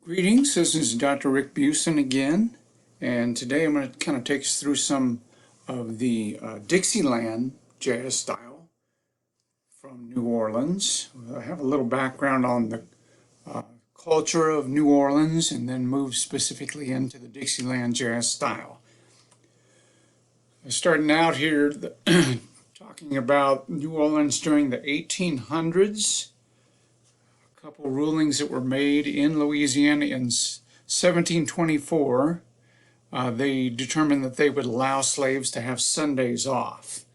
Greetings, this is Dr. Rick Busen again, and today I'm going to kind of take us through some of the Dixieland jazz style from New Orleans. I have a little background on the culture of New Orleans and then move specifically into the Dixieland jazz style. Starting out here talking about New Orleans during the 1800s. Couple rulings that were made in Louisiana in 1724. They determined that they would allow slaves to have Sundays off.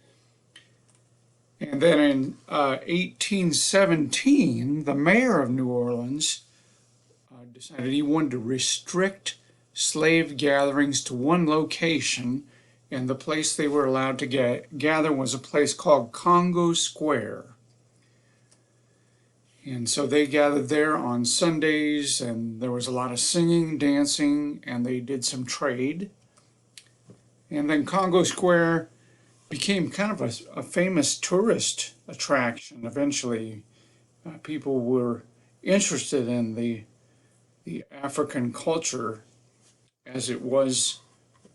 And then in 1817, the mayor of New Orleans decided he wanted to restrict slave gatherings to one location, and the place they were allowed to gather was a place called Congo Square. And so they gathered there on Sundays, and there was a lot of singing, dancing, and they did some trade. And then Congo Square became kind of a famous tourist attraction. Eventually, people were interested in the African culture as it was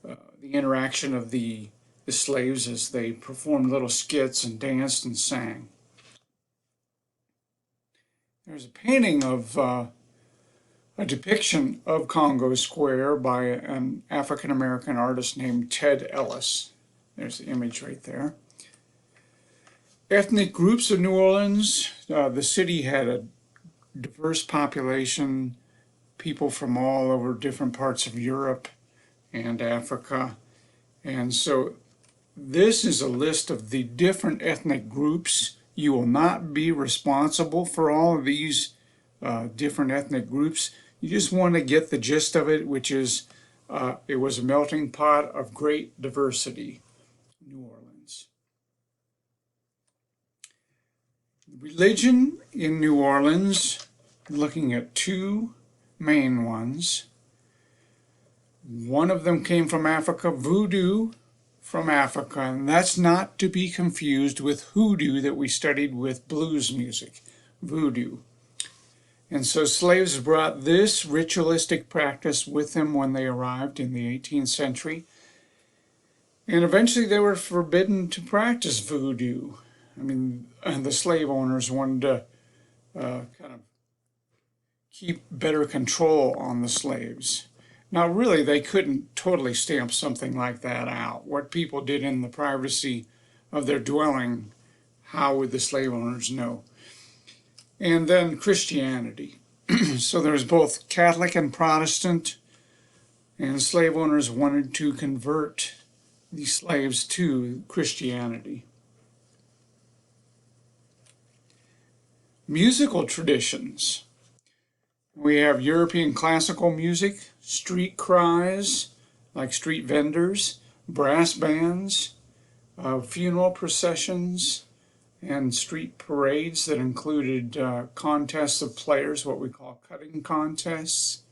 the interaction of the slaves as they performed little skits and danced and sang. There's a painting of a depiction of Congo Square by an African-American artist named Ted Ellis. There's the image right there. Ethnic groups of New Orleans. The city had a diverse population, people from all over different parts of Europe and Africa. And so this is a list of the different ethnic groups. You will not be responsible for all of these different ethnic groups. You just want to get the gist of it, which is it was a melting pot of great diversity, New Orleans. Religion in New Orleans, looking at two main ones. One of them came from Africa, voodoo from Africa, and that's not to be confused with hoodoo that we studied with blues music, voodoo. And so slaves brought this ritualistic practice with them when they arrived in the 18th century. And eventually they were forbidden to practice voodoo. I mean, the slave owners wanted to kind of keep better control on the slaves. Now, really, they couldn't totally stamp something like that out. What people did in the privacy of their dwelling, how would the slave owners know? And then Christianity. So there's both Catholic and Protestant, and slave owners wanted to convert the slaves to Christianity. Musical traditions. We have European classical music, street cries, like street vendors, brass bands, funeral processions, and street parades that included contests of players, what we call cutting contests.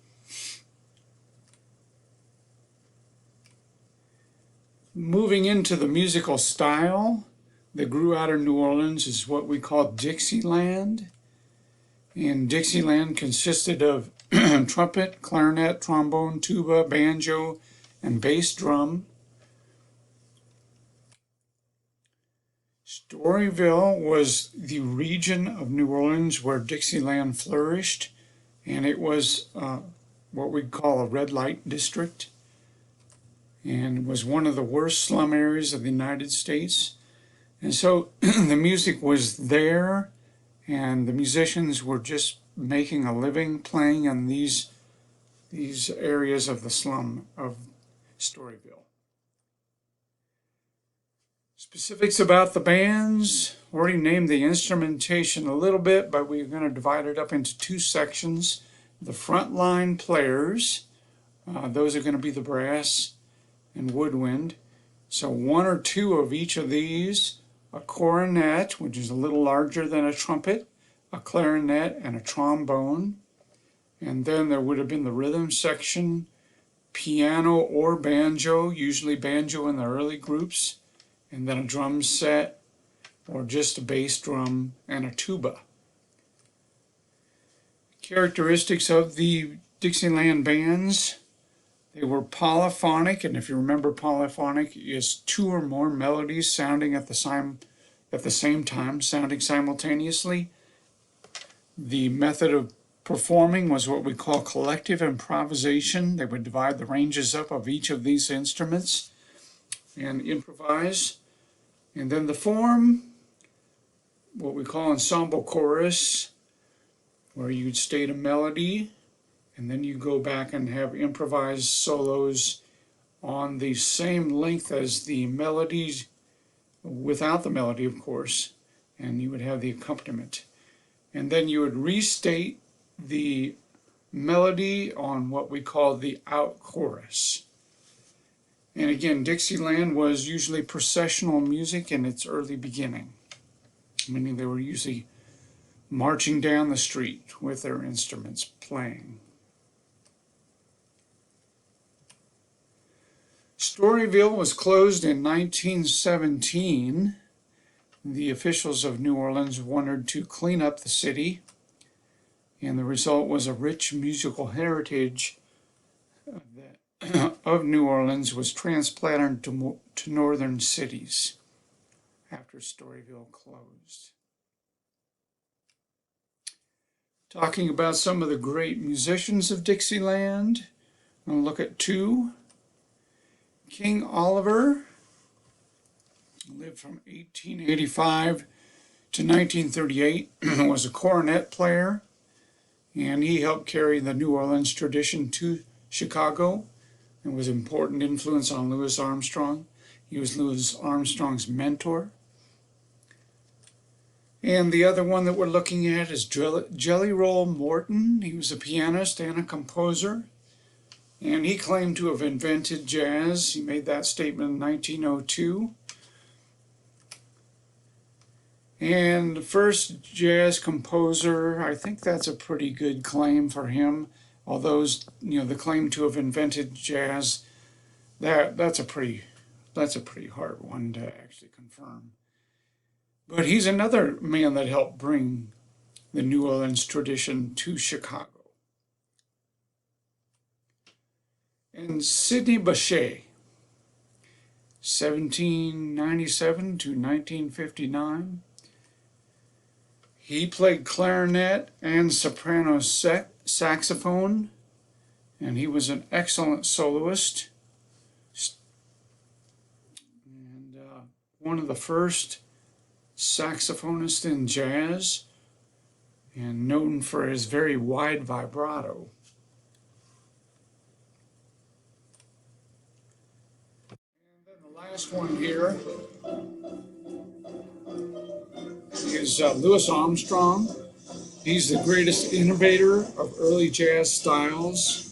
Moving into the musical style that grew out of New Orleans is what we call Dixieland. And Dixieland consisted of trumpet, clarinet, trombone, tuba, banjo, and bass drum. Storyville was the region of New Orleans where Dixieland flourished, and it was what we'd call a red light district, and was one of the worst slum areas of the United States. And so the music was there, and the musicians were just making a living playing in these areas of the slum of Storyville. Specifics about the bands. Already named the instrumentation a little bit, but we're going to divide it up into two sections. The frontline players, those are going to be the brass and woodwind. So one or two of each of these. A cornet, which is a little larger than a trumpet, a clarinet, and a trombone. And then there would have been the rhythm section, piano or banjo, usually banjo in the early groups, and then a drum set, or just a bass drum and a tuba. Characteristics of the Dixieland bands. They were polyphonic, and if you remember, polyphonic is two or more melodies sounding at the same time, sounding simultaneously. The method of performing was what we call collective improvisation. They would divide the ranges up of each of these instruments and improvise. And then the form, what we call ensemble chorus, where you'd state a melody and then you go back and have improvised solos on the same length as the melodies, without the melody, of course, and you would have the accompaniment. And then you would restate the melody on what we call the out chorus. And again, Dixieland was usually processional music in its early beginning, meaning they were usually marching down the street with their instruments playing. Storyville was closed in 1917. The officials of New Orleans wanted to clean up the city, and the result was a rich musical heritage of New Orleans was transplanted to northern cities after Storyville closed. Talking about some of the great musicians of Dixieland, I'm going to look at two. King Oliver lived from 1885 to 1938, was a cornet player, and he helped carry the New Orleans tradition to Chicago and was an important influence on Louis Armstrong. He was Louis Armstrong's mentor. And the other one that we're looking at is Jelly Roll Morton. He was a pianist and a composer, and he claimed to have invented jazz. He made that statement in 1902. And the first jazz composer, I think that's a pretty good claim for him. Although, the claim to have invented jazz, that's a pretty hard one to actually confirm. But he's another man that helped bring the New Orleans tradition to Chicago. And Sidney Bechet, 1797 to 1959. He played clarinet and soprano saxophone, and he was an excellent soloist. And one of the first saxophonists in jazz, and known for his very wide vibrato. And then the last one here is Louis Armstrong. He's the greatest innovator of early jazz styles.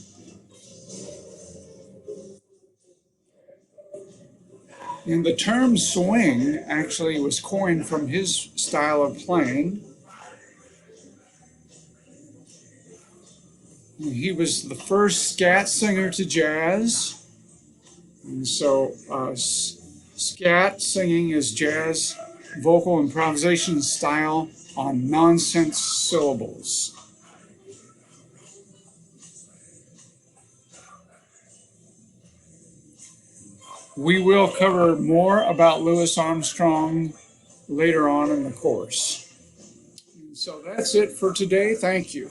And the term swing actually was coined from his style of playing. He was the first scat singer to jazz. And so scat singing is jazz vocal improvisation style on nonsense syllables. We will cover more about Louis Armstrong later on in the course. So that's it for today. Thank you.